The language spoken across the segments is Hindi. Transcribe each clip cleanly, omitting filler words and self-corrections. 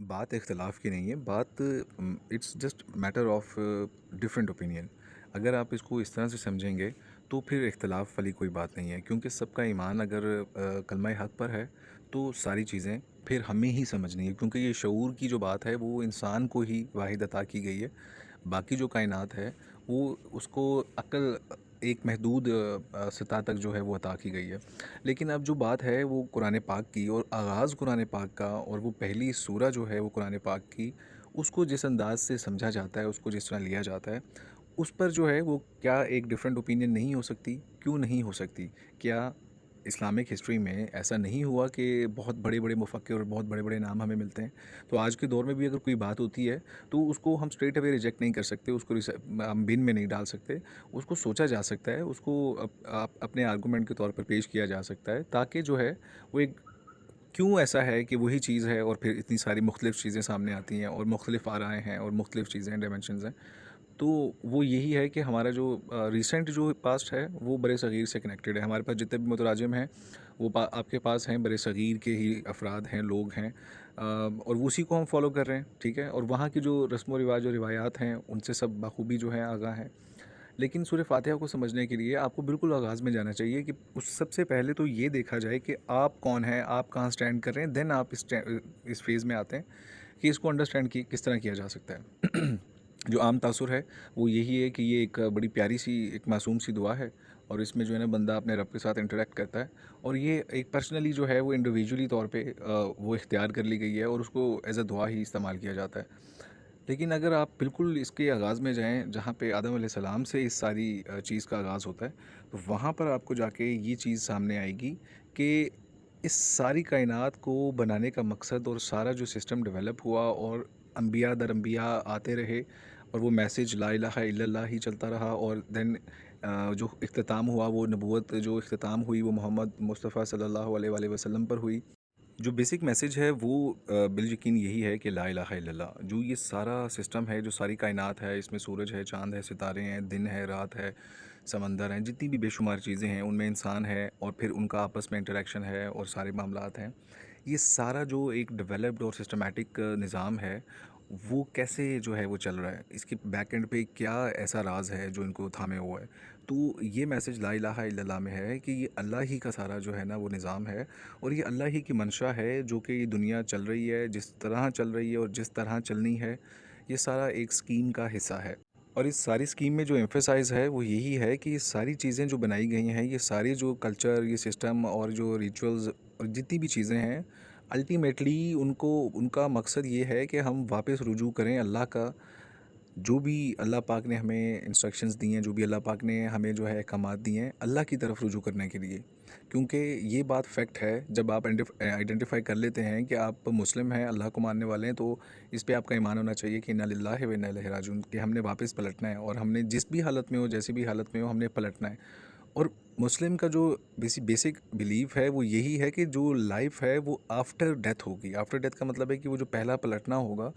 बात इख्तलाफ की नहीं है, बात it's just matter of different opinion. अगर आप इसको इस तरह से समझेंगे तो फिर इख्तलाफ वाली कोई बात नहीं है, क्योंकि सबका ईमान अगर कलमा हक पर है तो सारी चीज़ें फिर हमें ही समझनी है, क्योंकि ये शऊर की जो बात है वो इंसान को ही वाहिद अता की गई है। बाकी जो कायनात है वो उसको अक्ल एक महदूद सतह तक जो है वो अता की गई है। लेकिन अब जो बात है वो कुरान पाक की, और आगाज़ कुरान पाक का, और वो पहली सूरा जो है वो कुरान पाक की, उसको जिस अंदाज से समझा जाता है, उसको जिस तरह लिया जाता है, उस पर जो है वो क्या एक डिफरेंट ओपिनियन नहीं हो सकती? क्यों नहीं हो सकती? क्या इस्लामिक हिस्ट्री में ऐसा नहीं हुआ कि बहुत बड़े बड़े मुफक्किर और बहुत बड़े बड़े नाम हमें मिलते हैं? तो आज के दौर में भी अगर कोई बात होती है तो उसको हम स्ट्रेट अवे रिजेक्ट नहीं कर सकते, उसको हम बिन में नहीं डाल सकते। उसको सोचा जा सकता है, उसको अपने आर्गूमेंट के तौर पर पेश किया जा सकता है, ताकि जो है वो एक क्यों ऐसा है कि वही चीज़ है और फिर इतनी सारी मुख्तलिफ़ चीज़ें सामने आती हैं और मुख्तलिफ़ आराएँ हैं और मुख्तलिफ़ चीज़ें डायमेंशंस हैं। तो वो यही है कि हमारा जो रिसेंट जो पास्ट है वो बड़े सग़ीर से कनेक्टेड है। हमारे पास जितने भी मुतराजिम हैं वो आपके पास हैं, बड़े सग़ीर के ही अफराद हैं, लोग हैं, और उसी को हम फॉलो कर रहे हैं, ठीक है। और वहाँ की जो रस्म व रिवाज और रिवायात हैं उनसे सब बखूबी जो है आगाह हैं। लेकिन सूरह फ़ातिहा को समझने के लिए आपको बिल्कुल आगाज़ में जाना चाहिए कि उस सबसे पहले तो ये देखा जाए कि आप कौन हैं, आप कहाँ स्टैंड कर रहे हैं, देन आप इस फेज़ में आते हैं कि इसको अंडरस्टैंड की किस तरह किया जा सकता है। जो आम तासुर है वो यही है कि ये एक बड़ी प्यारी सी एक मासूम सी दुआ है, और इसमें जो है ना बंदा अपने रब के साथ इंटरेक्ट करता है, और ये एक पर्सनली जो है वो इंडिविजुअली तौर पे वो इख्तियार कर ली गई है और उसको एज अ दुआ ही इस्तेमाल किया जाता है। लेकिन अगर आप बिल्कुल इसके आगाज़ में जाएँ जहाँ पे आदम अलैहिस्सलाम से इस सारी चीज़ का आगाज़ होता है, तो वहाँ पर आपको जाके ये चीज़ सामने आएगी कि इस सारी कायनात को बनाने का मकसद और सारा जो सिस्टम डेवलप हुआ, और अम्बिया दर अम्बिया आते रहे, और वो मैसेज ला इलाहा इल्लल्लाह ही चलता रहा, और देन जो इख्तिताम हुआ, वो नबूवत जो इख्तिताम हुई वो मोहम्मद मुस्तफ़ा सल्लल्लाहु अलैहि वसल्लम पर हुई। जो बेसिक मैसेज है वो बिल यकीन यही है कि ला इलाहा इल्लल्लाह। जो ये सारा सिस्टम है, जो सारी कायनात है, इसमें सूरज है, चाँद है, सितारे हैं, दिन है, रात है, समंदर हैं, जितनी भी बेशुमार चीज़ें हैं, उनमें इंसान है और फिर उनका आपस में इंटरेक्शन है और सारे मामलात हैं। ये सारा जो एक डेवलप्ड और सिस्टमैटिक निज़ाम है, वो कैसे जो है वो चल रहा है, इसके बैक एंड पे क्या ऐसा राज है जो इनको थामे हुआ है। तो ये मैसेज ला इलाहा इल्लल्लाह में है कि ये अल्लाह ही का सारा जो है ना वो निज़ाम है, और ये अल्लाह ही की मंशा है जो कि ये दुनिया चल रही है, जिस तरह चल रही है और जिस तरह चलनी है, ये सारा एक स्कीम का हिस्सा है। और इस सारी स्कीम में जो एम्फेसाइज़ है वो यही है कि ये सारी चीज़ें जो बनाई गई हैं, ये सारी जो कल्चर, ये सिस्टम और जो रिचुअल्स और जितनी भी चीज़ें हैं, अल्टीमेटली उनको उनका मकसद ये है कि हम वापस रुजू करें अल्लाह का। जो भी अल्लाह पाक ने हमें इंस्ट्रक्शंस दी हैं, जो भी अल्लाह पाक ने हमें जो है अहकामात दिए हैं, अल्लाह की तरफ रुजू करने के लिए। क्योंकि ये बात फ़ैक्ट है, जब आप आइडेंटिफाई कर लेते हैं कि आप मुस्लिम हैं, अल्लाह को मानने वाले हैं, तो इस पे आपका ईमान होना चाहिए कि इन्ना लिल्लाहि व इन्ना इलैहि राजिऊन, कि हमने वापस पलटना है, और हमने जिस भी हालत में हो, जैसी भी हालत में हो, हमने पलटना है। और मुस्लिम का जो बेसिक बिलीफ है वो यही है कि जो लाइफ है वो आफ्टर डेथ होगी। आफ्टर डेथ का मतलब है कि वो जो पहला पलटना होगा,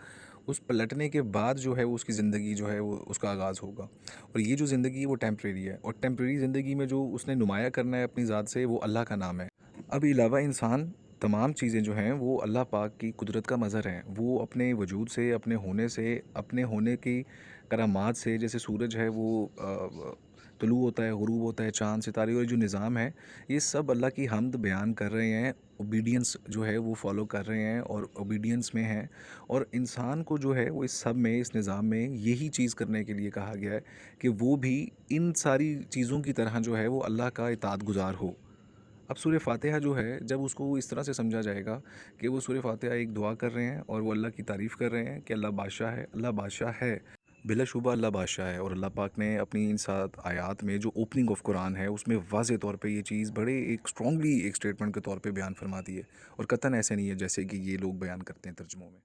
उस पलटने के बाद जो है वो उसकी ज़िंदगी जो है वो उसका आगाज़ होगा। और ये जो ज़िंदगी है वो टेम्परेरी है, और टेम्परेरी ज़िंदगी में जो उसने नुमाया करना है अपनी ज़ात से, वो अल्लाह का नाम है। अब अलावा इंसान तमाम चीज़ें जो हैं वो अल्लाह पाक की कुदरत का मज़हर हैं। वो अपने वजूद से, अपने होने की करामात से, जैसे सूरज है वो तुलू होता है, गुरूब होता है, चाँद, सितारे, और जो निज़ाम है, ये सब अल्लाह की हम्द बयान कर रहे हैं। ओबीडियंस जो है वो फ़ॉलो कर रहे हैं और ओबीडियंस में हैं। और इंसान को जो है वो इस सब में, इस निज़ाम में यही चीज़ करने के लिए कहा गया है कि वो भी इन सारी चीज़ों की तरह जो है वो अल्लाह का इताअत गुज़ार हो। अब सूरह फ़ातिहा जो है, जब उसको इस तरह से समझा जाएगा कि वो सूरह फ़ातिहा एक दुआ कर रहे हैं और वो अल्लाह की तारीफ़ कर रहे हैं कि अल्लाह बादशाह है, अल्लाह बादशाह है। बिलाशुबा अल्लाह बादशाह है, और अल्लाह पाक ने अपनी इन 7 आयात में जो ओपनिंग ऑफ कुरान है उसमें वाज़े तौर पे ये चीज़ बड़े एक स्ट्रॉन्गली एक स्टेटमेंट के तौर पे बयान फरमा दी है, और कतन ऐसे नहीं है जैसे कि ये लोग बयान करते हैं तर्जुमों में।